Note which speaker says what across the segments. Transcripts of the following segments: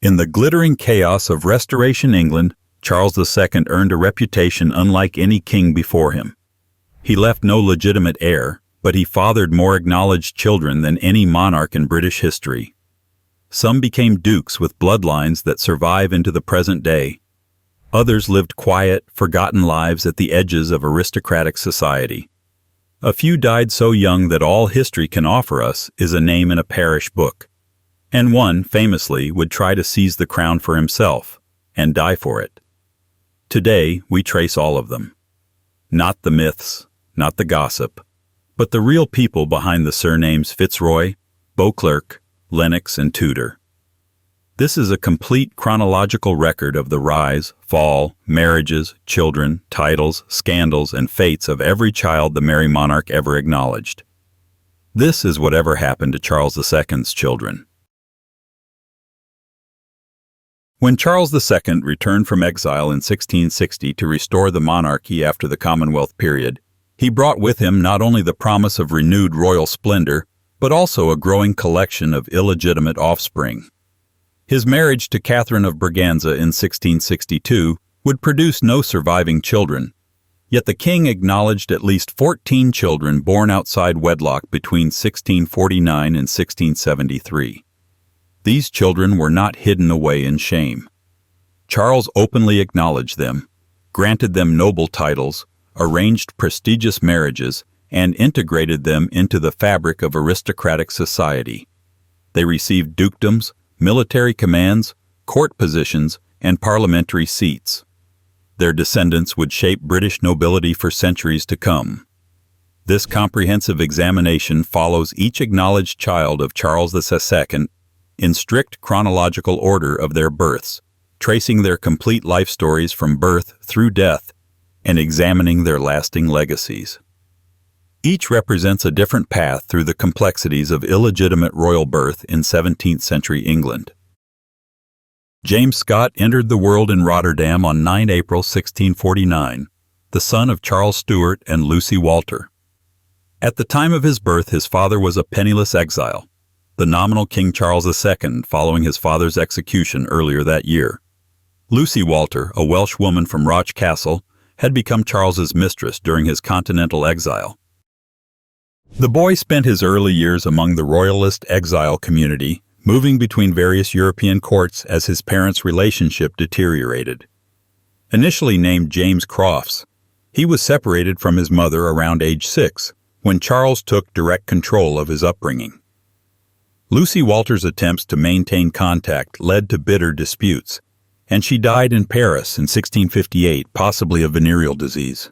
Speaker 1: In the glittering chaos of Restoration England, Charles II earned a reputation unlike any king before him. He left no legitimate heir, but he fathered more acknowledged children than any monarch in British history. Some became dukes with bloodlines that survive into the present day. Others lived quiet, forgotten lives at the edges of aristocratic society. A few died so young that all history can offer us is a name in a parish book. And one, famously, would try to seize the crown for himself, and die for it. Today, we trace all of them. Not the myths, not the gossip, but the real people behind the surnames FitzRoy, Beauclerk, Lennox, and Tudor. This is a complete chronological record of the rise, fall, marriages, children, titles, scandals, and fates of every child the Merry Monarch ever acknowledged. This is whatever happened to Charles II's children. When Charles II returned from exile in 1660 to restore the monarchy after the Commonwealth period, he brought with him not only the promise of renewed royal splendor, but also a growing collection of illegitimate offspring. His marriage to Catherine of Braganza in 1662 would produce no surviving children, yet the king acknowledged at least 14 children born outside wedlock between 1649 and 1673. These children were not hidden away in shame. Charles openly acknowledged them, granted them noble titles, arranged prestigious marriages, and integrated them into the fabric of aristocratic society. They received dukedoms, military commands, court positions, and parliamentary seats. Their descendants would shape British nobility for centuries to come. This comprehensive examination follows each acknowledged child of Charles II in strict chronological order of their births, tracing their complete life stories from birth through death, and examining their lasting legacies. Each represents a different path through the complexities of illegitimate royal birth in 17th century England. James Scott entered the world in Rotterdam on 9 April 1649, the son of Charles Stuart and Lucy Walter. At the time of his birth, his father was a penniless exile, the nominal King Charles II following his father's execution earlier that year. Lucy Walter, a Welsh woman from Roch Castle, had become Charles's mistress during his continental exile. The boy spent his early years among the royalist exile community, moving between various European courts as his parents' relationship deteriorated. Initially named James Crofts, he was separated from his mother around age 6, when Charles took direct control of his upbringing. Lucy Walter's attempts to maintain contact led to bitter disputes, and she died in Paris in 1658, possibly of venereal disease.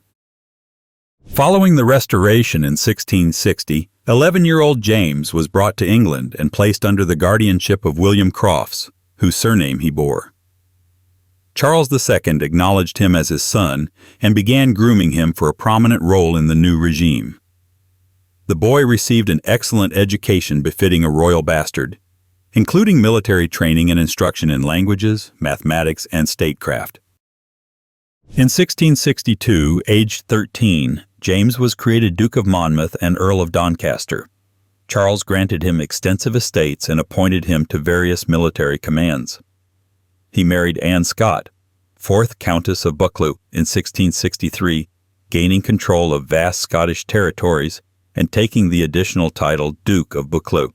Speaker 1: Following the Restoration in 1660, 11-year-old James was brought to England and placed under the guardianship of William Crofts, whose surname he bore. Charles II acknowledged him as his son and began grooming him for a prominent role in the new regime. The boy received an excellent education befitting a royal bastard, including military training and instruction in languages, mathematics, and statecraft. In 1662, aged 13, James was created Duke of Monmouth and Earl of Doncaster. Charles granted him extensive estates and appointed him to various military commands. He married Anne Scott, 4th Countess of Buccleuch, in 1663, gaining control of vast Scottish territories and taking the additional title Duke of Buccleuch.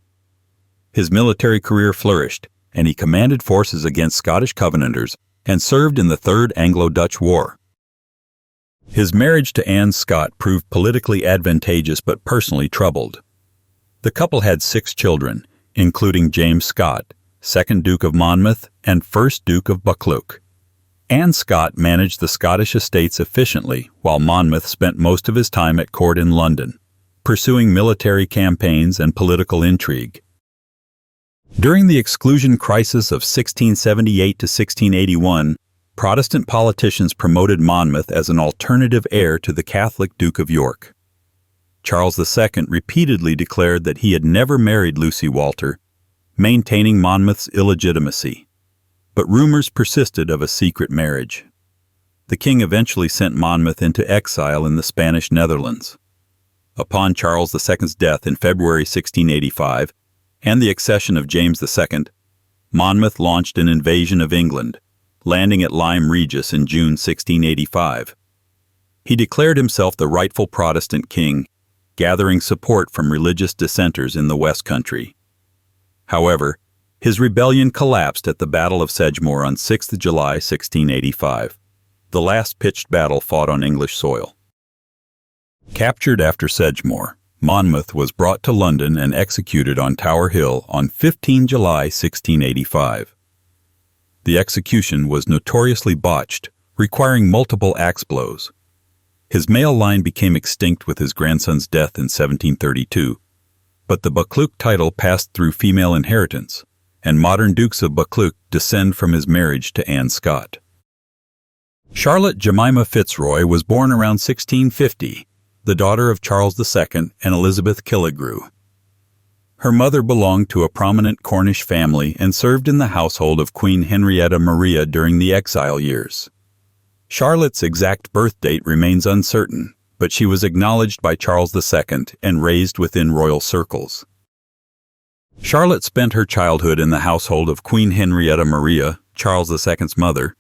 Speaker 1: His military career flourished, and he commanded forces against Scottish Covenanters and served in the Third Anglo-Dutch War. His marriage to Anne Scott proved politically advantageous but personally troubled. The couple had 6 children, including James Scott, 2nd Duke of Monmouth and 1st Duke of Buccleuch. Anne Scott managed the Scottish estates efficiently, while Monmouth spent most of his time at court in London, pursuing military campaigns and political intrigue. During the exclusion crisis of 1678 to 1681, Protestant politicians promoted Monmouth as an alternative heir to the Catholic Duke of York. Charles II repeatedly declared that he had never married Lucy Walter, maintaining Monmouth's illegitimacy. But rumors persisted of a secret marriage. The king eventually sent Monmouth into exile in the Spanish Netherlands. Upon Charles II's death in February 1685 and the accession of James II, Monmouth launched an invasion of England, landing at Lyme Regis in June 1685. He declared himself the rightful Protestant king, gathering support from religious dissenters in the West Country. However, his rebellion collapsed at the Battle of Sedgemoor on 6 July 1685, the last pitched battle fought on English soil. Captured after Sedgemoor, Monmouth was brought to London and executed on Tower Hill on 15 July 1685. The execution was notoriously botched, requiring multiple axe blows. His male line became extinct with his grandson's death in 1732, but the Beauclerk title passed through female inheritance, and modern Dukes of Beauclerk descend from his marriage to Anne Scott. Charlotte Jemima FitzRoy was born around 1650, the daughter of Charles II and Elizabeth Killigrew. Her mother belonged to a prominent Cornish family and served in the household of Queen Henrietta Maria during the exile years. Charlotte's exact birth date remains uncertain, but she was acknowledged by Charles II and raised within royal circles. Charlotte spent her childhood in the household of Queen Henrietta Maria, Charles II's mother,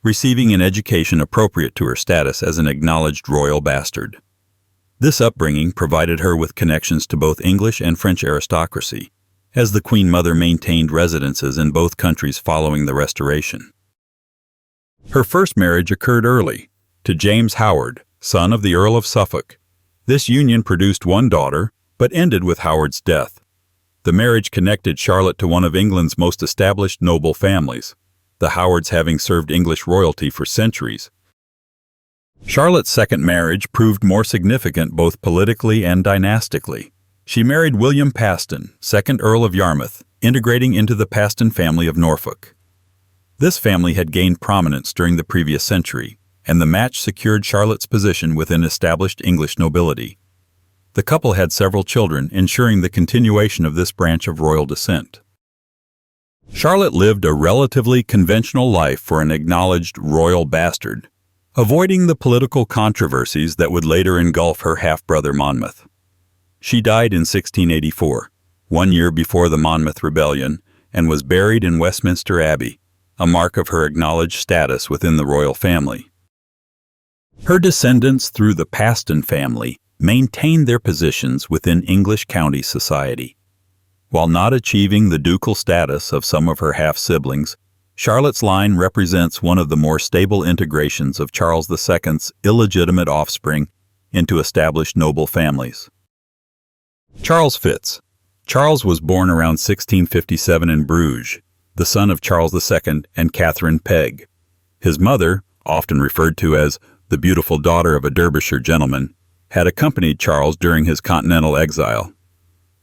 Speaker 1: receiving an education appropriate to her status as an acknowledged royal bastard. This upbringing provided her with connections to both English and French aristocracy, as the Queen Mother maintained residences in both countries following the Restoration. Her first marriage occurred early, to James Howard, son of the Earl of Suffolk. This union produced one daughter, but ended with Howard's death. The marriage connected Charlotte to one of England's most established noble families, the Howards having served English royalty for centuries. Charlotte's second marriage proved more significant both politically and dynastically. She married William Paston, 2nd Earl of Yarmouth, integrating into the Paston family of Norfolk. This family had gained prominence during the previous century, and the match secured Charlotte's position within established English nobility. The couple had several children, ensuring the continuation of this branch of royal descent. Charlotte lived a relatively conventional life for an acknowledged royal bastard, avoiding the political controversies that would later engulf her half-brother Monmouth. She died in 1684, 1 year before the Monmouth Rebellion, and was buried in Westminster Abbey, a mark of her acknowledged status within the royal family. Her descendants through the Paston family maintained their positions within English county society. While not achieving the ducal status of some of her half-siblings, Charlotte's line represents one of the more stable integrations of Charles II's illegitimate offspring into established noble families. Charles Fitz. Charles was born around 1657 in Bruges, the son of Charles II and Catherine Pegg. His mother, often referred to as the beautiful daughter of a Derbyshire gentleman, had accompanied Charles during his continental exile.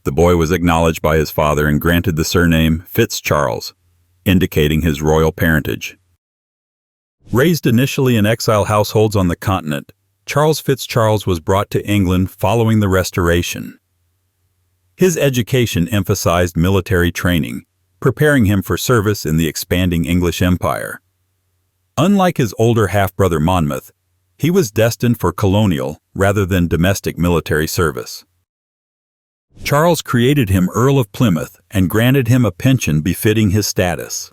Speaker 1: The boy was acknowledged by his father and granted the surname FitzCharles, indicating his royal parentage. Raised initially in exile households on the continent, Charles FitzCharles was brought to England following the Restoration. His education emphasized military training, preparing him for service in the expanding English Empire. Unlike his older half-brother Monmouth, he was destined for colonial rather than domestic military service. Charles created him Earl of Plymouth and granted him a pension befitting his status.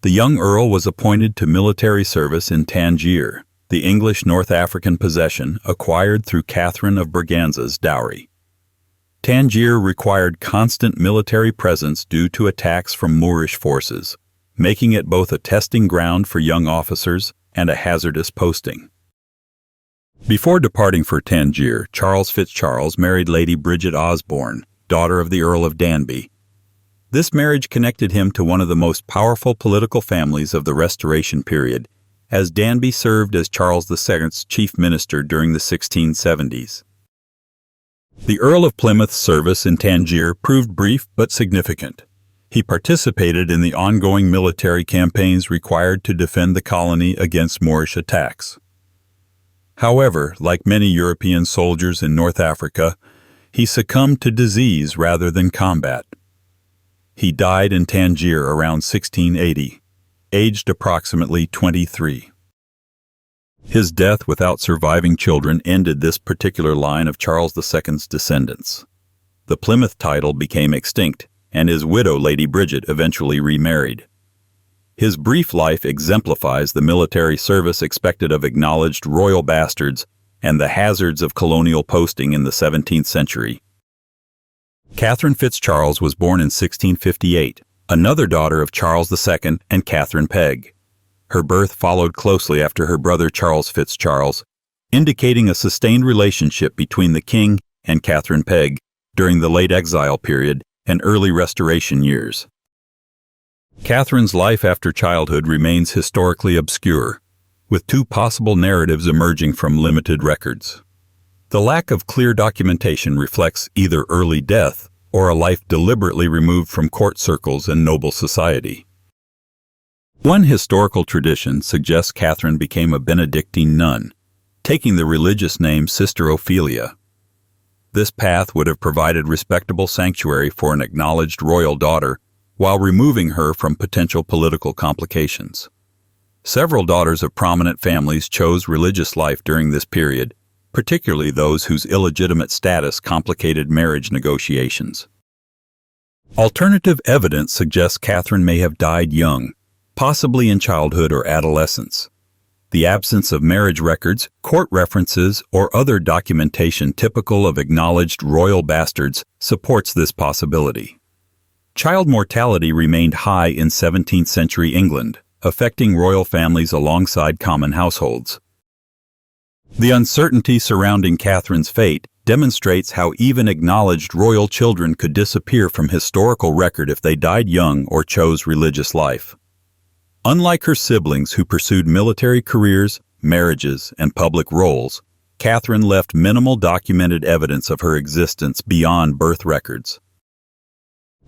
Speaker 1: The young Earl was appointed to military service in Tangier, the English North African possession acquired through Catherine of Braganza's dowry. Tangier required constant military presence due to attacks from Moorish forces, making it both a testing ground for young officers and a hazardous posting. Before departing for Tangier, Charles FitzCharles married Lady Bridget Osborne, daughter of the Earl of Danby. This marriage connected him to one of the most powerful political families of the Restoration period, as Danby served as Charles II's chief minister during the 1670s. The Earl of Plymouth's service in Tangier proved brief but significant. He participated in the ongoing military campaigns required to defend the colony against Moorish attacks. However, like many European soldiers in North Africa, he succumbed to disease rather than combat. He died in Tangier around 1680, aged approximately 23. His death without surviving children ended this particular line of Charles II's descendants. The Plymouth title became extinct, and his widow, Lady Bridget, eventually remarried. His brief life exemplifies the military service expected of acknowledged royal bastards and the hazards of colonial posting in the 17th century. Catherine FitzCharles was born in 1658, another daughter of Charles II and Catherine Pegg. Her birth followed closely after her brother Charles FitzCharles, indicating a sustained relationship between the king and Catherine Pegg during the late exile period and early Restoration years. Catherine's life after childhood remains historically obscure, with two possible narratives emerging from limited records. The lack of clear documentation reflects either early death or a life deliberately removed from court circles and noble society. One historical tradition suggests Catherine became a Benedictine nun, taking the religious name Sister Ophelia. This path would have provided respectable sanctuary for an acknowledged royal daughter while removing her from potential political complications. Several daughters of prominent families chose religious life during this period, particularly those whose illegitimate status complicated marriage negotiations. Alternative evidence suggests Catherine may have died young, possibly in childhood or adolescence. The absence of marriage records, court references, or other documentation typical of acknowledged royal bastards supports this possibility. Child mortality remained high in 17th century England, affecting royal families alongside common households. The uncertainty surrounding Catherine's fate demonstrates how even acknowledged royal children could disappear from historical record if they died young or chose religious life. Unlike her siblings who pursued military careers, marriages, and public roles, Catherine left minimal documented evidence of her existence beyond birth records.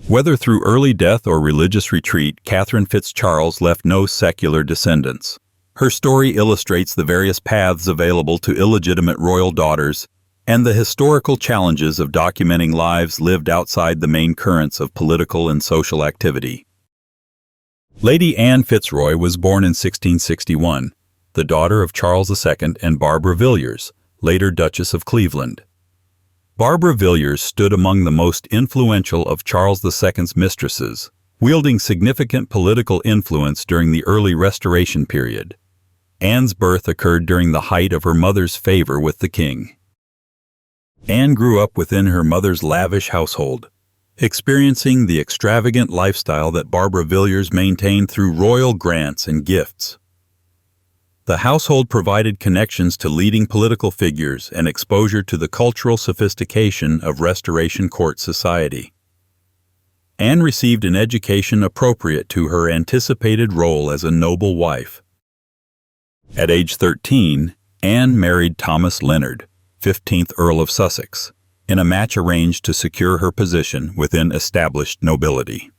Speaker 1: Whether through early death or religious retreat, Catherine FitzCharles left no secular descendants. Her story illustrates the various paths available to illegitimate royal daughters and the historical challenges of documenting lives lived outside the main currents of political and social activity. Lady Anne FitzRoy was born in 1661, the daughter of Charles II and Barbara Villiers, later Duchess of Cleveland. Barbara Villiers stood among the most influential of Charles II's mistresses, wielding significant political influence during the early Restoration period. Anne's birth occurred during the height of her mother's favor with the king. Anne grew up within her mother's lavish household, experiencing the extravagant lifestyle that Barbara Villiers maintained through royal grants and gifts. The household provided connections to leading political figures and exposure to the cultural sophistication of Restoration court society. Anne received an education appropriate to her anticipated role as a noble wife. At age 13, Anne married Thomas Leonard, 15th Earl of Sussex, in a match arranged to secure her position within established nobility.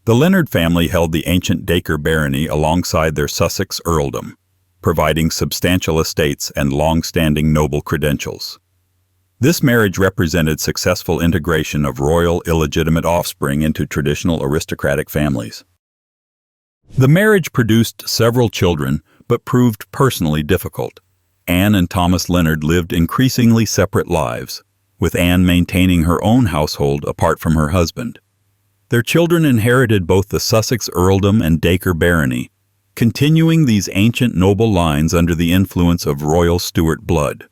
Speaker 1: The Leonard family held the ancient Dacre barony alongside their Sussex earldom, providing substantial estates and long-standing noble credentials. This marriage represented successful integration of royal illegitimate offspring into traditional aristocratic families. The marriage produced several children, but proved personally difficult. Anne and Thomas Leonard lived increasingly separate lives, with Anne maintaining her own household apart from her husband. Their children inherited both the Sussex earldom and Dacre barony, continuing these ancient noble lines under the influence of royal Stuart blood.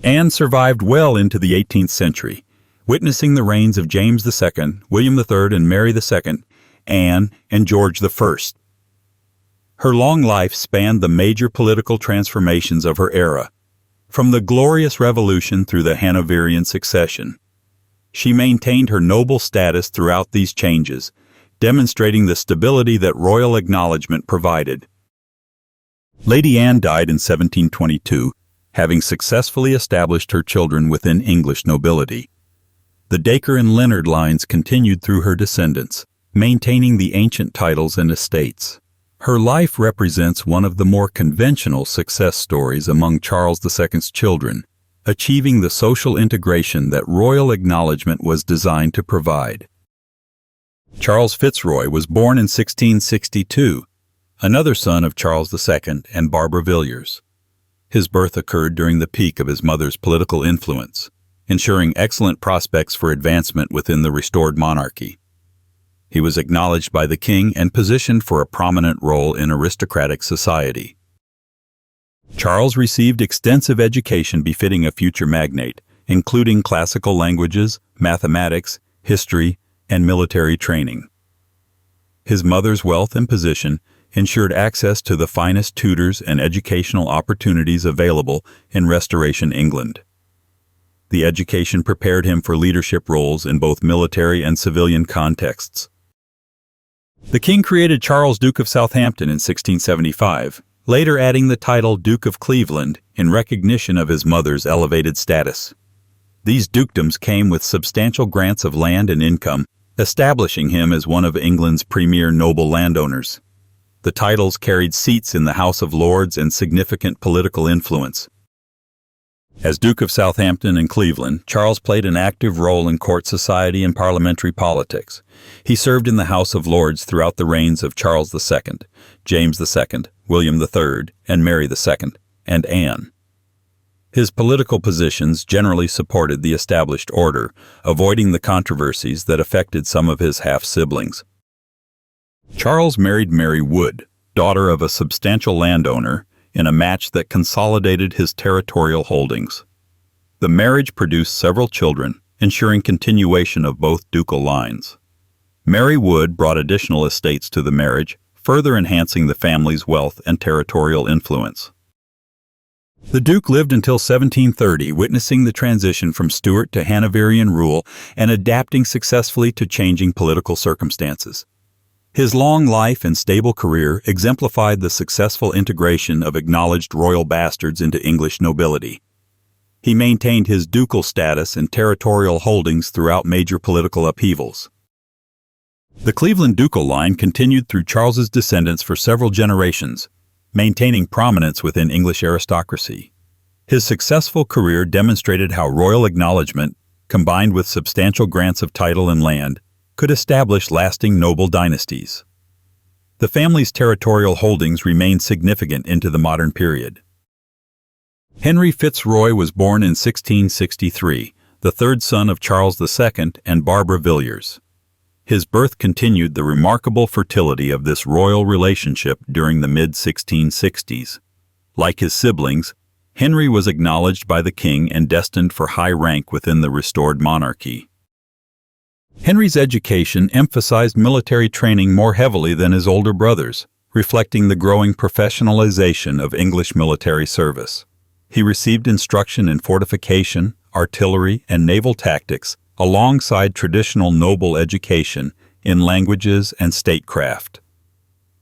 Speaker 1: Anne survived well into the 18th century, witnessing the reigns of James II, William III, and Mary II, Anne, and George I. Her long life spanned the major political transformations of her era, from the Glorious Revolution through the Hanoverian succession. She maintained her noble status throughout these changes, demonstrating the stability that royal acknowledgement provided. Lady Anne died in 1722, having successfully established her children within English nobility. The Dacre and Leonard lines continued through her descendants, maintaining the ancient titles and estates. Her life represents one of the more conventional success stories among Charles II's children, achieving the social integration that royal acknowledgement was designed to provide. Charles FitzRoy was born in 1662, another son of Charles II and Barbara Villiers. His birth occurred during the peak of his mother's political influence, ensuring excellent prospects for advancement within the restored monarchy. He was acknowledged by the king and positioned for a prominent role in aristocratic society. Charles received extensive education befitting a future magnate, including classical languages, mathematics, history, and military training. His mother's wealth and position ensured access to the finest tutors and educational opportunities available in Restoration England. The education prepared him for leadership roles in both military and civilian contexts. The king created Charles Duke of Southampton in 1675, later adding the title Duke of Cleveland in recognition of his mother's elevated status. These dukedoms came with substantial grants of land and income, establishing him as one of England's premier noble landowners. The titles carried seats in the House of Lords and significant political influence. As Duke of Southampton and Cleveland, Charles played an active role in court society and parliamentary politics. He served in the House of Lords throughout the reigns of Charles II, James II, William III, and Mary II, and Anne. His political positions generally supported the established order, avoiding the controversies that affected some of his half-siblings. Charles married Mary Wood, daughter of a substantial landowner, in a match that consolidated his territorial holdings. The marriage produced several children, ensuring continuation of both ducal lines. Mary Wood brought additional estates to the marriage, further enhancing the family's wealth and territorial influence. The Duke lived until 1730, witnessing the transition from Stuart to Hanoverian rule and adapting successfully to changing political circumstances. His long life and stable career exemplified the successful integration of acknowledged royal bastards into English nobility. He maintained his ducal status and territorial holdings throughout major political upheavals. The Cleveland ducal line continued through Charles's descendants for several generations, maintaining prominence within English aristocracy. His successful career demonstrated how royal acknowledgement, combined with substantial grants of title and land, could establish lasting noble dynasties. The family's territorial holdings remained significant into the modern period. Henry FitzRoy was born in 1663, the third son of Charles II and Barbara Villiers. His birth continued the remarkable fertility of this royal relationship during the mid-1660s. Like his siblings, Henry was acknowledged by the king and destined for high rank within the restored monarchy. Henry's education emphasized military training more heavily than his older brothers, reflecting the growing professionalization of English military service. He received instruction in fortification, artillery, and naval tactics, alongside traditional noble education in languages and statecraft.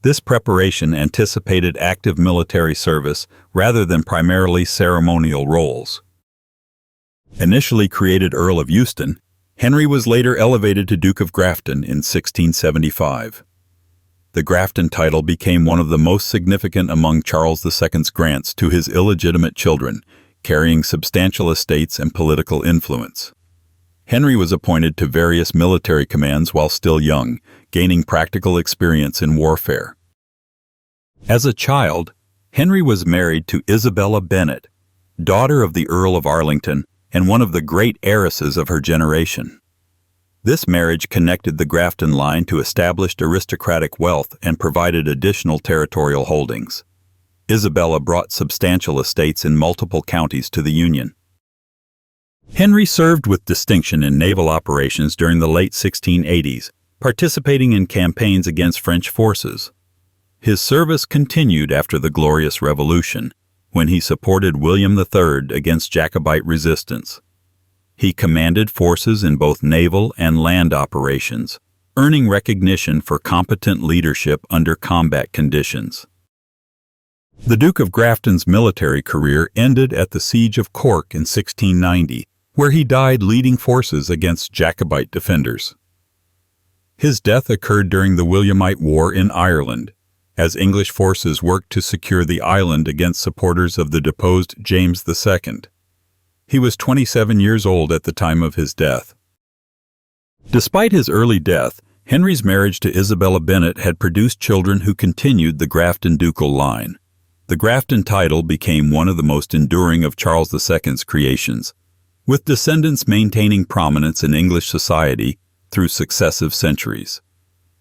Speaker 1: This preparation anticipated active military service rather than primarily ceremonial roles. Initially created Earl of Euston, Henry was later elevated to Duke of Grafton in 1675. The Grafton title became one of the most significant among Charles II's grants to his illegitimate children, carrying substantial estates and political influence. Henry was appointed to various military commands while still young, gaining practical experience in warfare. As a child, Henry was married to Isabella Bennet, daughter of the Earl of Arlington and one of the great heiresses of her generation. This marriage connected the Grafton line to established aristocratic wealth and provided additional territorial holdings. Isabella brought substantial estates in multiple counties to the Union. Henry served with distinction in naval operations during the late 1680s, participating in campaigns against French forces. His service continued after the Glorious Revolution, when he supported William III against Jacobite resistance. He commanded forces in both naval and land operations, earning recognition for competent leadership under combat conditions. The Duke of Grafton's military career ended at the Siege of Cork in 1690, where he died leading forces against Jacobite defenders. His death occurred during the Williamite War in Ireland, as English forces worked to secure the island against supporters of the deposed James II. He was 27 years old at the time of his death. Despite his early death, Henry's marriage to Isabella Bennet had produced children who continued the Grafton ducal line. The Grafton title became one of the most enduring of Charles II's creations, with descendants maintaining prominence in English society through successive centuries.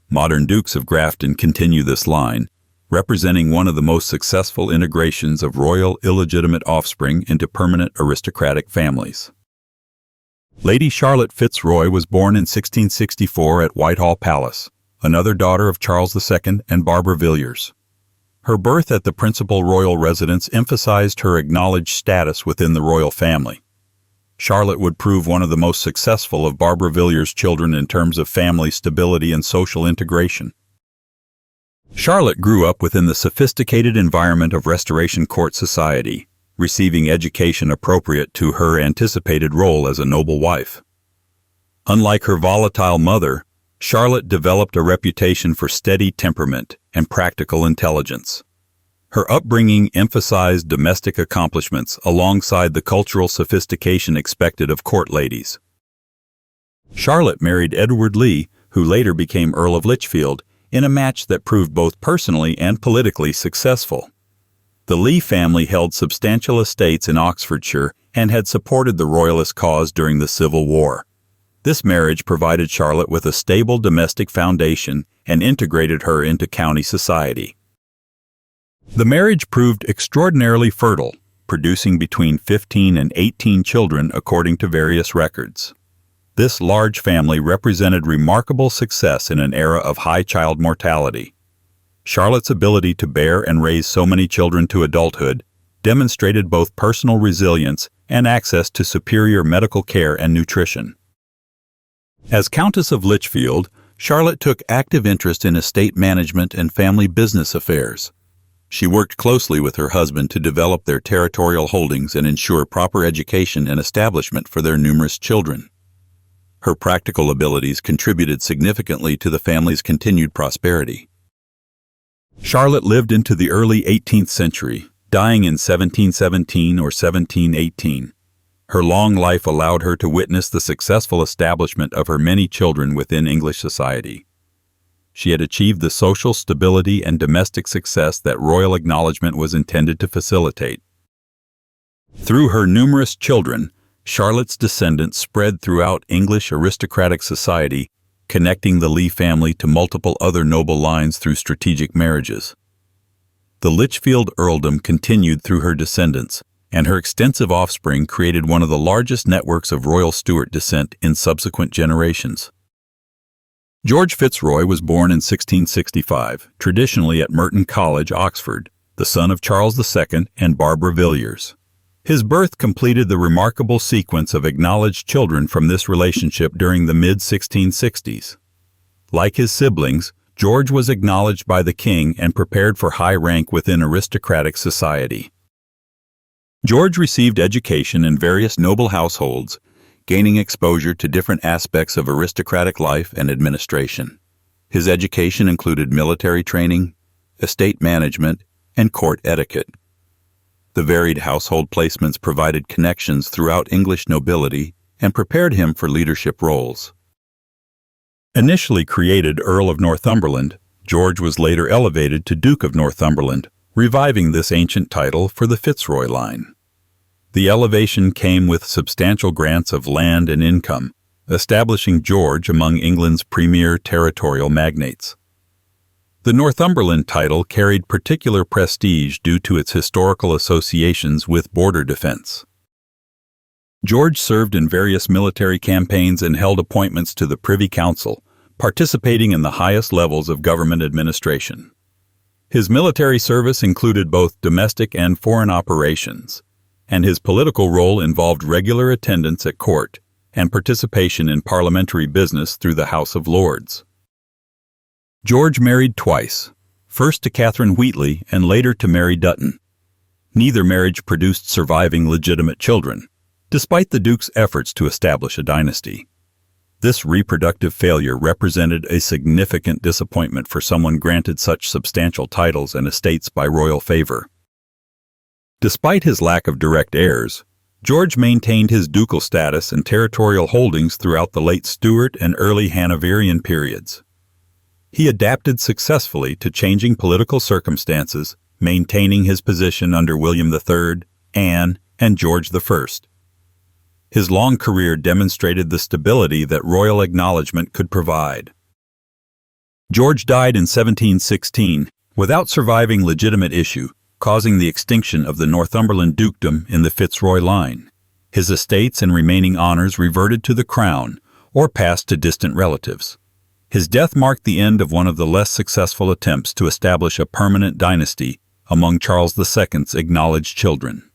Speaker 1: Modern Dukes of Grafton continue this line, representing one of the most successful integrations of royal illegitimate offspring into permanent aristocratic families. Lady Charlotte FitzRoy was born in 1664 at Whitehall Palace, another daughter of Charles II and Barbara Villiers. Her birth at the principal royal residence emphasized her acknowledged status within the royal family. Charlotte would prove one of the most successful of Barbara Villiers' children in terms of family stability and social integration. Charlotte grew up within the sophisticated environment of Restoration Court society, receiving education appropriate to her anticipated role as a noble wife. Unlike her volatile mother, Charlotte developed a reputation for steady temperament and practical intelligence. Her upbringing emphasized domestic accomplishments alongside the cultural sophistication expected of court ladies. Charlotte married Edward Lee, who later became Earl of Lichfield, in a match that proved both personally and politically successful. The Lee family held substantial estates in Oxfordshire and had supported the Royalist cause during the Civil War. This marriage provided Charlotte with a stable domestic foundation and integrated her into county society. The marriage proved extraordinarily fertile, producing between 15 and 18 children according to various records. This large family represented remarkable success in an era of high child mortality. Charlotte's ability to bear and raise so many children to adulthood demonstrated both personal resilience and access to superior medical care and nutrition. As Countess of Lichfield, Charlotte took active interest in estate management and family business affairs. She worked closely with her husband to develop their territorial holdings and ensure proper education and establishment for their numerous children. Her practical abilities contributed significantly to the family's continued prosperity. Charlotte lived into the early 18th century, dying in 1717 or 1718. Her long life allowed her to witness the successful establishment of her many children within English society. She had achieved the social stability and domestic success that royal acknowledgement was intended to facilitate. Through her numerous children, Charlotte's descendants spread throughout English aristocratic society, connecting the Lee family to multiple other noble lines through strategic marriages. The Lichfield earldom continued through her descendants, and her extensive offspring created one of the largest networks of royal Stuart descent in subsequent generations. George FitzRoy was born in 1665, traditionally at Merton College, Oxford, the son of Charles II and Barbara Villiers. His birth completed the remarkable sequence of acknowledged children from this relationship during the mid-1660s. Like his siblings, George was acknowledged by the king and prepared for high rank within aristocratic society. George received education in various noble households, gaining exposure to different aspects of aristocratic life and administration. His education included military training, estate management, and court etiquette. The varied household placements provided connections throughout English nobility and prepared him for leadership roles. Initially created Earl of Northumberland, George was later elevated to Duke of Northumberland, reviving this ancient title for the FitzRoy line. The elevation came with substantial grants of land and income, establishing George among England's premier territorial magnates. The Northumberland title carried particular prestige due to its historical associations with border defense. George served in various military campaigns and held appointments to the Privy Council, participating in the highest levels of government administration. His military service included both domestic and foreign operations, and his political role involved regular attendance at court and participation in parliamentary business through the House of Lords. George married twice, first to Catherine Wheatley and later to Mary Dutton. Neither marriage produced surviving legitimate children, despite the Duke's efforts to establish a dynasty. This reproductive failure represented a significant disappointment for someone granted such substantial titles and estates by royal favor. Despite his lack of direct heirs, George maintained his ducal status and territorial holdings throughout the late Stuart and early Hanoverian periods. He adapted successfully to changing political circumstances, maintaining his position under William III, Anne, and George I. His long career demonstrated the stability that royal acknowledgement could provide. George died in 1716 without surviving legitimate issue, causing the extinction of the Northumberland dukedom in the FitzRoy line. His estates and remaining honors reverted to the crown or passed to distant relatives. His death marked the end of one of the less successful attempts to establish a permanent dynasty among Charles II's acknowledged children.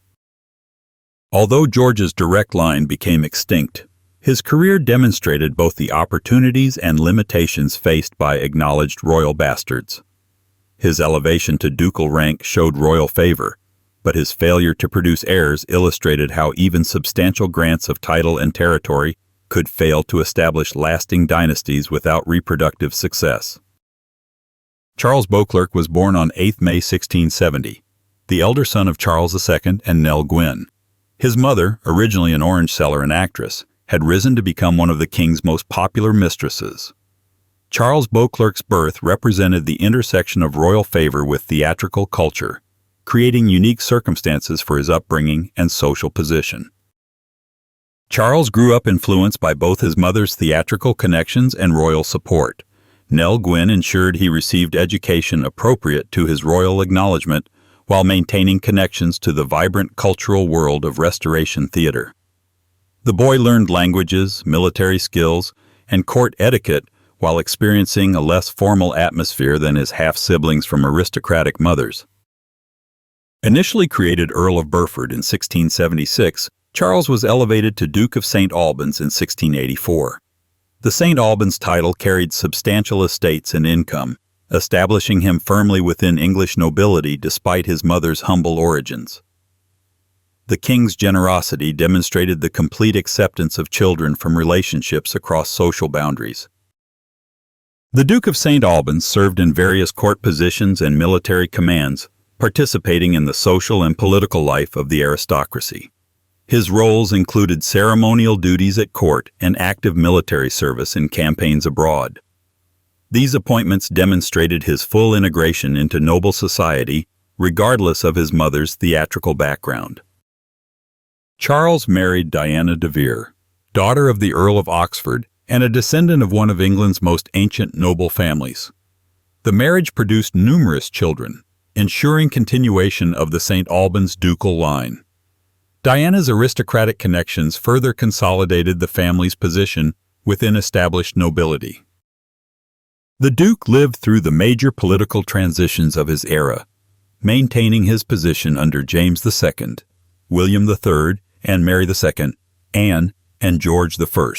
Speaker 1: Although George's direct line became extinct, his career demonstrated both the opportunities and limitations faced by acknowledged royal bastards. His elevation to ducal rank showed royal favor, but his failure to produce heirs illustrated how even substantial grants of title and territory could fail to establish lasting dynasties without reproductive success. Charles Beauclerk was born on 8 May 1670, the elder son of Charles II and Nell Gwynn. His mother, originally an orange seller and actress, had risen to become one of the king's most popular mistresses. Charles Beauclerk's birth represented the intersection of royal favor with theatrical culture, creating unique circumstances for his upbringing and social position. Charles grew up influenced by both his mother's theatrical connections and royal support. Nell Gwynn ensured he received education appropriate to his royal acknowledgement while maintaining connections to the vibrant cultural world of Restoration theater. The boy learned languages, military skills, and court etiquette while experiencing a less formal atmosphere than his half-siblings from aristocratic mothers. Initially created Earl of Burford in 1676, Charles was elevated to Duke of St. Albans in 1684. The St. Albans title carried substantial estates and income, establishing him firmly within English nobility despite his mother's humble origins. The king's generosity demonstrated the complete acceptance of children from relationships across social boundaries. The Duke of St. Albans served in various court positions and military commands, participating in the social and political life of the aristocracy. His roles included ceremonial duties at court and active military service in campaigns abroad. These appointments demonstrated his full integration into noble society, regardless of his mother's theatrical background. Charles married Diana de Vere, daughter of the Earl of Oxford and a descendant of one of England's most ancient noble families. The marriage produced numerous children, ensuring continuation of the St. Albans ducal line. Diana's aristocratic connections further consolidated the family's position within established nobility. The Duke lived through the major political transitions of his era, maintaining his position under James II, William III, and Mary II, Anne, and George I.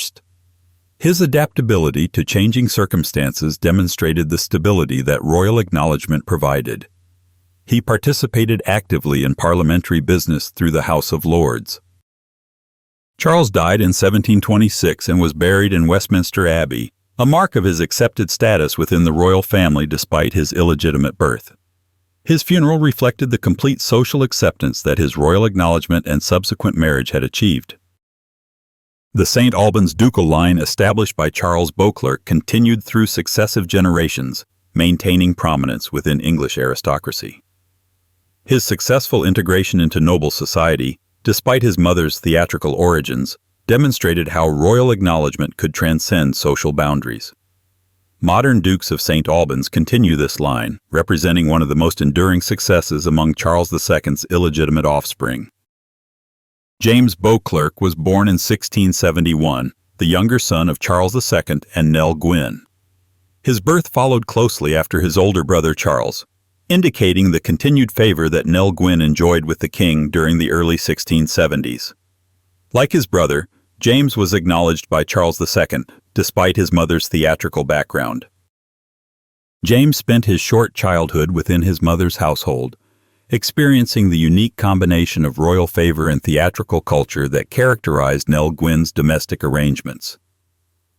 Speaker 1: His adaptability to changing circumstances demonstrated the stability that royal acknowledgement provided. He participated actively in parliamentary business through the House of Lords. Charles died in 1726 and was buried in Westminster Abbey, a mark of his accepted status within the royal family despite his illegitimate birth. His funeral reflected the complete social acceptance that his royal acknowledgement and subsequent marriage had achieved. The St. Albans ducal line established by Charles Beauclerk continued through successive generations, maintaining prominence within English aristocracy. His successful integration into noble society, despite his mother's theatrical origins, demonstrated how royal acknowledgement could transcend social boundaries. Modern Dukes of St. Albans continue this line, representing one of the most enduring successes among Charles II's illegitimate offspring. James Beauclerk was born in 1671, the younger son of Charles II and Nell Gwynn. His birth followed closely after his older brother Charles, indicating the continued favor that Nell Gwynn enjoyed with the king during the early 1670s. Like his brother, James was acknowledged by Charles II, despite his mother's theatrical background. James spent his short childhood within his mother's household, experiencing the unique combination of royal favor and theatrical culture that characterized Nell Gwynn's domestic arrangements.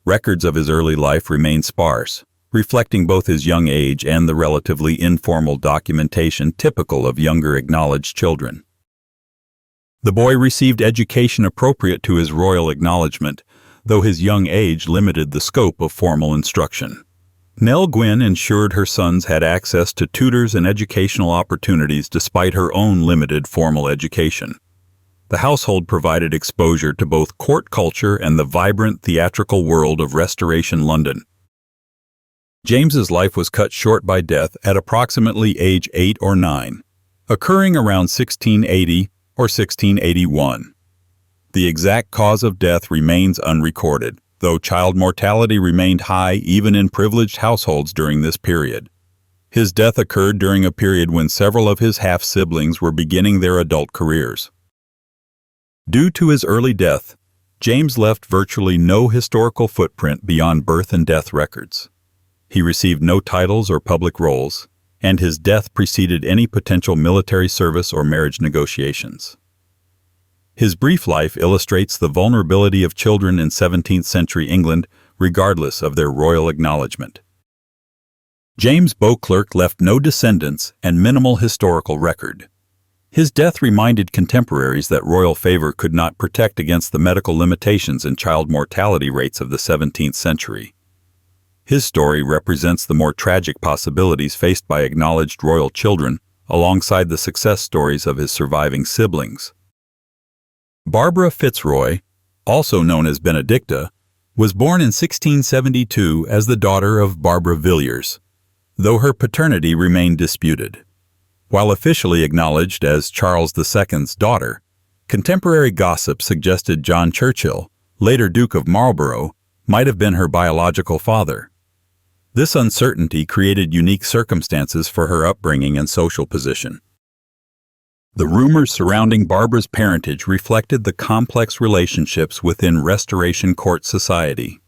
Speaker 1: Records of his early life remain sparse, reflecting both his young age and the relatively informal documentation typical of younger acknowledged children. The boy received education appropriate to his royal acknowledgement, though his young age limited the scope of formal instruction. Nell Gwynn ensured her sons had access to tutors and educational opportunities despite her own limited formal education. The household provided exposure to both court culture and the vibrant theatrical world of Restoration London. James's life was cut short by death at approximately age 8 or 9, occurring around 1680 or 1681. The exact cause of death remains unrecorded, though child mortality remained high even in privileged households during this period. His death occurred during a period when several of his half-siblings were beginning their adult careers. Due to his early death, James left virtually no historical footprint beyond birth and death records. He received no titles or public roles, and his death preceded any potential military service or marriage negotiations. His brief life illustrates the vulnerability of children in 17th century England, regardless of their royal acknowledgement. James Beauclerk left no descendants and minimal historical record. His death reminded contemporaries that royal favor could not protect against the medical limitations and child mortality rates of the 17th century. His story represents the more tragic possibilities faced by acknowledged royal children, alongside the success stories of his surviving siblings. Barbara FitzRoy, also known as Benedicta, was born in 1672 as the daughter of Barbara Villiers, though her paternity remained disputed. While officially acknowledged as Charles II's daughter, contemporary gossip suggested John Churchill, later Duke of Marlborough, might have been her biological father. This uncertainty created unique circumstances for her upbringing and social position. The rumors surrounding Barbara's parentage reflected the complex relationships within Restoration court society.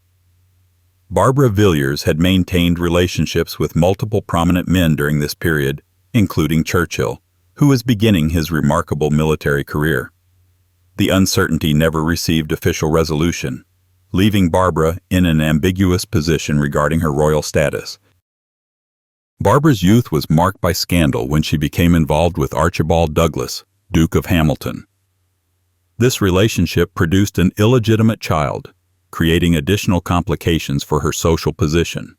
Speaker 1: Barbara Villiers had maintained relationships with multiple prominent men during this period, including Churchill, who was beginning his remarkable military career. The uncertainty never received official resolution, leaving Barbara in an ambiguous position regarding her royal status. Barbara's youth was marked by scandal when she became involved with Archibald Douglas, Duke of Hamilton. This relationship produced an illegitimate child, creating additional complications for her social position.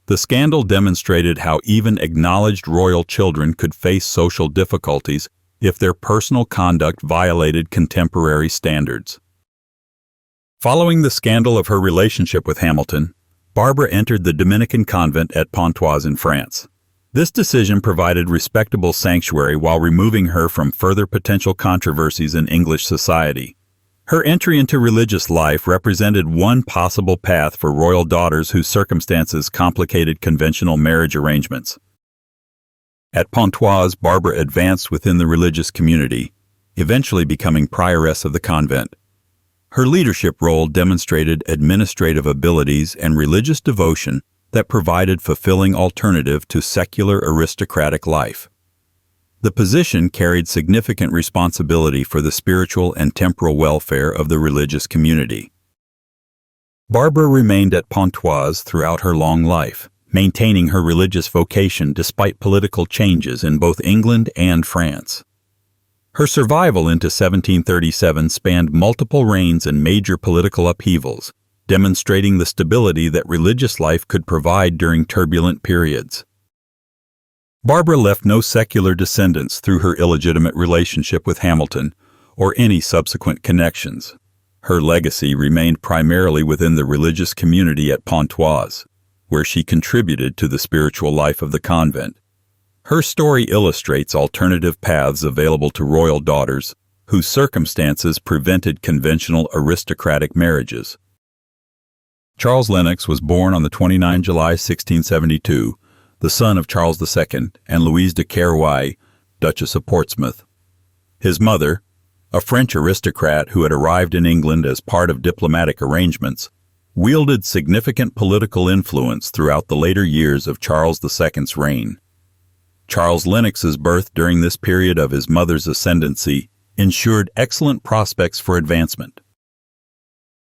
Speaker 1: The scandal demonstrated how even acknowledged royal children could face social difficulties if their personal conduct violated contemporary standards. Following the scandal of her relationship with Hamilton, Barbara entered the Dominican convent at Pontoise in France. This decision provided respectable sanctuary while removing her from further potential controversies in English society. Her entry into religious life represented one possible path for royal daughters whose circumstances complicated conventional marriage arrangements. At Pontoise, Barbara advanced within the religious community, eventually becoming prioress of the convent. Her leadership role demonstrated administrative abilities and religious devotion that provided fulfilling alternative to secular aristocratic life. The position carried significant responsibility for the spiritual and temporal welfare of the religious community. Barbara remained at Pontoise throughout her long life, maintaining her religious vocation despite political changes in both England and France. Her survival into 1737 spanned multiple reigns and major political upheavals, demonstrating the stability that religious life could provide during turbulent periods. Barbara left no secular descendants through her illegitimate relationship with Hamilton or any subsequent connections. Her legacy remained primarily within the religious community at Pontoise, where she contributed to the spiritual life of the convent. Her story illustrates alternative paths available to royal daughters whose circumstances prevented conventional aristocratic marriages. Charles Lennox was born on the 29 July 1672, the son of Charles II and Louise de Querouaille, Duchess of Portsmouth. His mother, a French aristocrat who had arrived in England as part of diplomatic arrangements, wielded significant political influence throughout the later years of Charles II's reign. Charles Lennox's birth during this period of his mother's ascendancy ensured excellent prospects for advancement.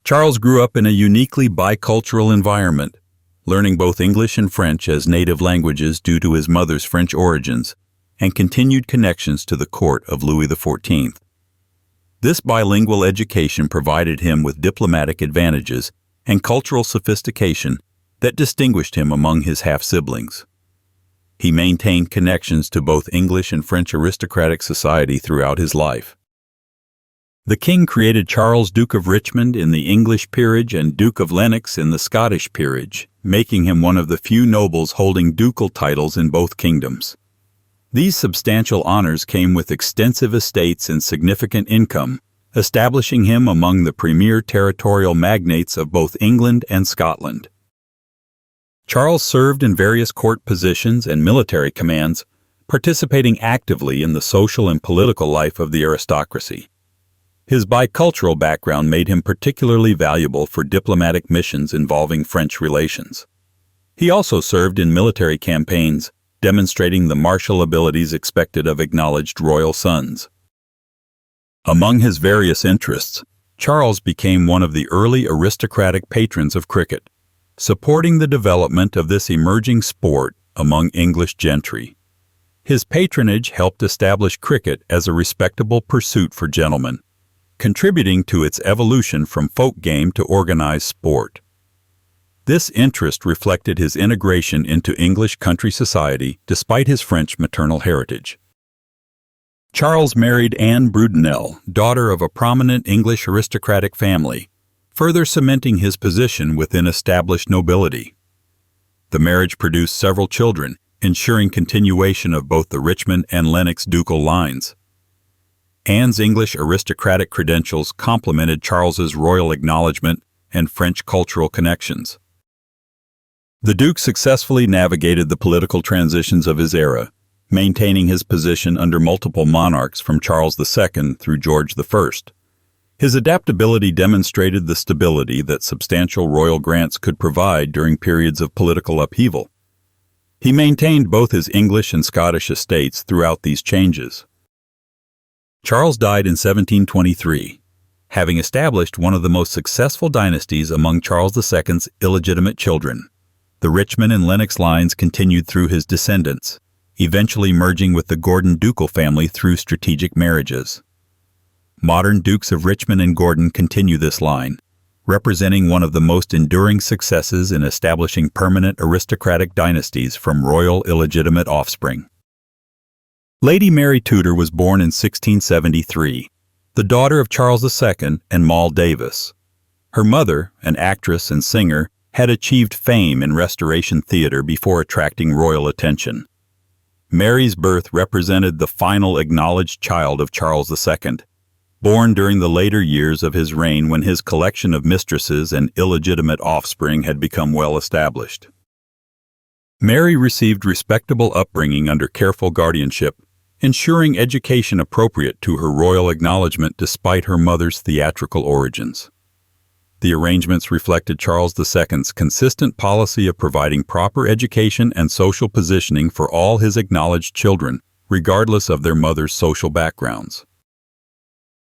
Speaker 1: Charles grew up in a uniquely bicultural environment, learning both English and French as native languages due to his mother's French origins, and continued connections to the court of Louis XIV. This bilingual education provided him with diplomatic advantages and cultural sophistication that distinguished him among his half-siblings. He maintained connections to both English and French aristocratic society throughout his life. The king created Charles Duke of Richmond in the English peerage and Duke of Lennox in the Scottish peerage, making him one of the few nobles holding ducal titles in both kingdoms. These substantial honors came with extensive estates and significant income, establishing him among the premier territorial magnates of both England and Scotland. Charles served in various court positions and military commands, participating actively in the social and political life of the aristocracy. His bicultural background made him particularly valuable for diplomatic missions involving French relations. He also served in military campaigns, demonstrating the martial abilities expected of acknowledged royal sons. Among his various interests, Charles became one of the early aristocratic patrons of cricket, supporting the development of this emerging sport among English gentry. His patronage helped establish cricket as a respectable pursuit for gentlemen, contributing to its evolution from folk game to organized sport. This interest reflected his integration into English country society despite his French maternal heritage. Charles married Anne Brudenell, daughter of a prominent English aristocratic family, further cementing his position within established nobility. The marriage produced several children, ensuring continuation of both the Richmond and Lennox ducal lines. Anne's English aristocratic credentials complemented Charles's royal acknowledgement and French cultural connections. The Duke successfully navigated the political transitions of his era, maintaining his position under multiple monarchs from Charles II through George I. His adaptability demonstrated the stability that substantial royal grants could provide during periods of political upheaval. He maintained both his English and Scottish estates throughout these changes. Charles died in 1723, having established one of the most successful dynasties among Charles II's illegitimate children. The Richmond and Lennox lines continued through his descendants, eventually merging with the Gordon ducal family through strategic marriages. Modern Dukes of Richmond and Gordon continue this line, representing one of the most enduring successes in establishing permanent aristocratic dynasties from royal illegitimate offspring. Lady Mary Tudor was born in 1673, the daughter of Charles II and Moll Davis. Her mother, an actress and singer, had achieved fame in Restoration theater before attracting royal attention. Mary's birth represented the final acknowledged child of Charles II, born during the later years of his reign when his collection of mistresses and illegitimate offspring had become well established. Mary received respectable upbringing under careful guardianship, ensuring education appropriate to her royal acknowledgement despite her mother's theatrical origins. The arrangements reflected Charles II's consistent policy of providing proper education and social positioning for all his acknowledged children, regardless of their mother's social backgrounds.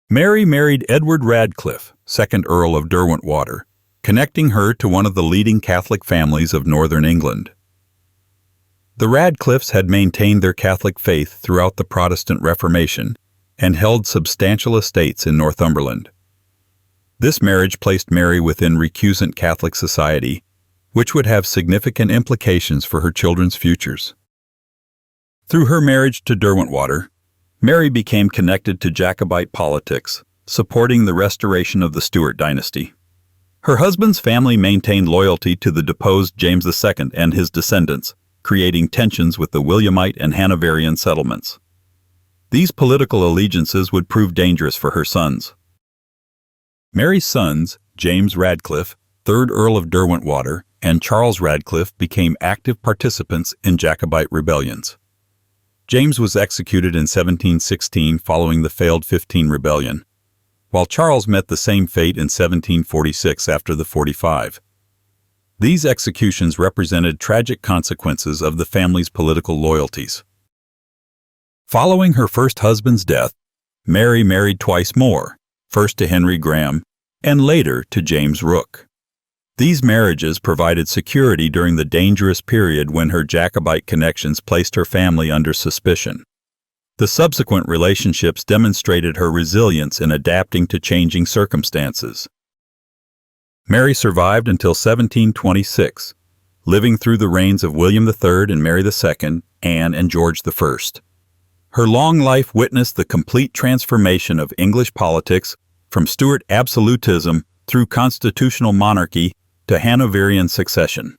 Speaker 1: Mary married Edward Radcliffe, 2nd Earl of Derwentwater, connecting her to one of the leading Catholic families of northern England. The Radcliffes had maintained their Catholic faith throughout the Protestant Reformation and held substantial estates in Northumberland. This marriage placed Mary within recusant Catholic society, which would have significant implications for her children's futures. Through her marriage to Derwentwater, Mary became connected to Jacobite politics, supporting the restoration of the Stuart dynasty. Her husband's family maintained loyalty to the deposed James II and his descendants, creating tensions with the Williamite and Hanoverian settlements. These political allegiances would prove dangerous for her sons. Mary's sons, James Radcliffe, 3rd Earl of Derwentwater, and Charles Radcliffe became active participants in Jacobite rebellions. James was executed in 1716 following the failed 15 Rebellion, while Charles met the same fate in 1746 after the 45. These executions represented tragic consequences of the family's political loyalties. Following her first husband's death, Mary married twice more, first to Henry Graham and later to James Rooke. These marriages provided security during the dangerous period when her Jacobite connections placed her family under suspicion. The subsequent relationships demonstrated her resilience in adapting to changing circumstances. Mary survived until 1726, living through the reigns of William III and Mary II, Anne and George I. Her long life witnessed the complete transformation of English politics from Stuart absolutism through constitutional monarchy to Hanoverian succession.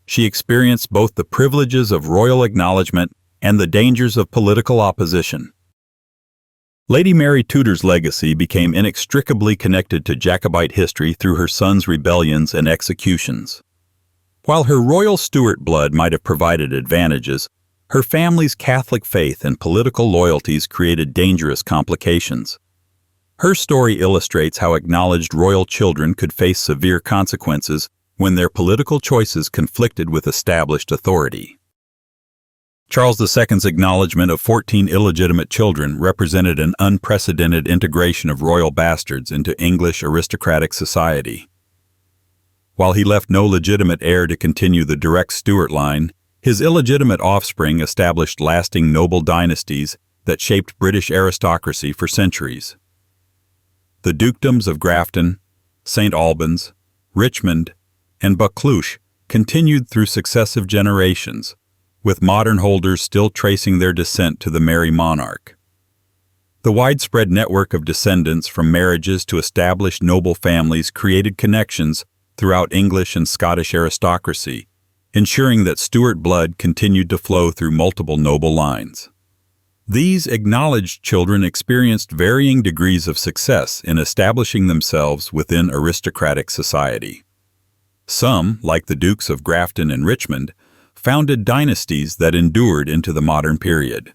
Speaker 1: She experienced both the privileges of royal acknowledgement and the dangers of political opposition. Lady Mary Tudor's legacy became inextricably connected to Jacobite history through her son's rebellions and executions. While her royal Stuart blood might have provided advantages, her family's Catholic faith and political loyalties created dangerous complications. Her story illustrates how acknowledged royal children could face severe consequences when their political choices conflicted with established authority. Charles II's acknowledgement of 14 illegitimate children represented an unprecedented integration of royal bastards into English aristocratic society. While he left no legitimate heir to continue the direct Stuart line, his illegitimate offspring established lasting noble dynasties that shaped British aristocracy for centuries. The dukedoms of Grafton, St. Albans, Richmond, and Beauclerk continued through successive generations, with modern holders still tracing their descent to the Merry Monarch. The widespread network of descendants from marriages to established noble families created connections throughout English and Scottish aristocracy, ensuring that Stuart blood continued to flow through multiple noble lines. These acknowledged children experienced varying degrees of success in establishing themselves within aristocratic society. Some, like the Dukes of Grafton and Richmond, founded dynasties that endured into the modern period.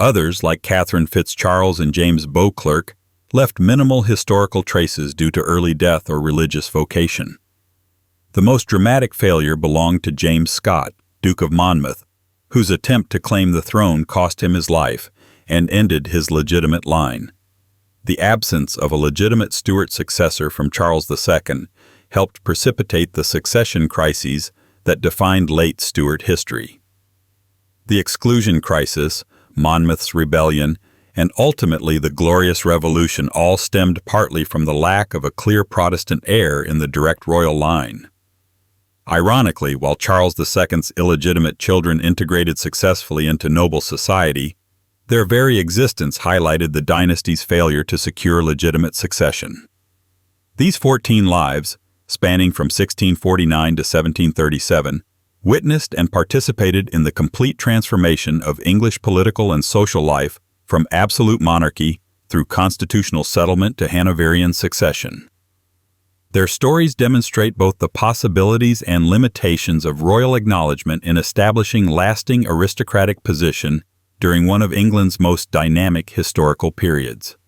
Speaker 1: Others, like Catherine FitzCharles and James Beauclerk, left minimal historical traces due to early death or religious vocation. The most dramatic failure belonged to James Scott, Duke of Monmouth, whose attempt to claim the throne cost him his life and ended his legitimate line. The absence of a legitimate Stuart successor from Charles II helped precipitate the succession crises that defined late Stuart history. The Exclusion Crisis, Monmouth's rebellion, and ultimately the Glorious Revolution all stemmed partly from the lack of a clear Protestant heir in the direct royal line. Ironically, while Charles II's illegitimate children integrated successfully into noble society, their very existence highlighted the dynasty's failure to secure legitimate succession. These 14 lives, spanning from 1649 to 1737, witnessed and participated in the complete transformation of English political and social life from absolute monarchy through constitutional settlement to Hanoverian succession. Their stories demonstrate both the possibilities and limitations of royal acknowledgement in establishing lasting aristocratic position during one of England's most dynamic historical periods.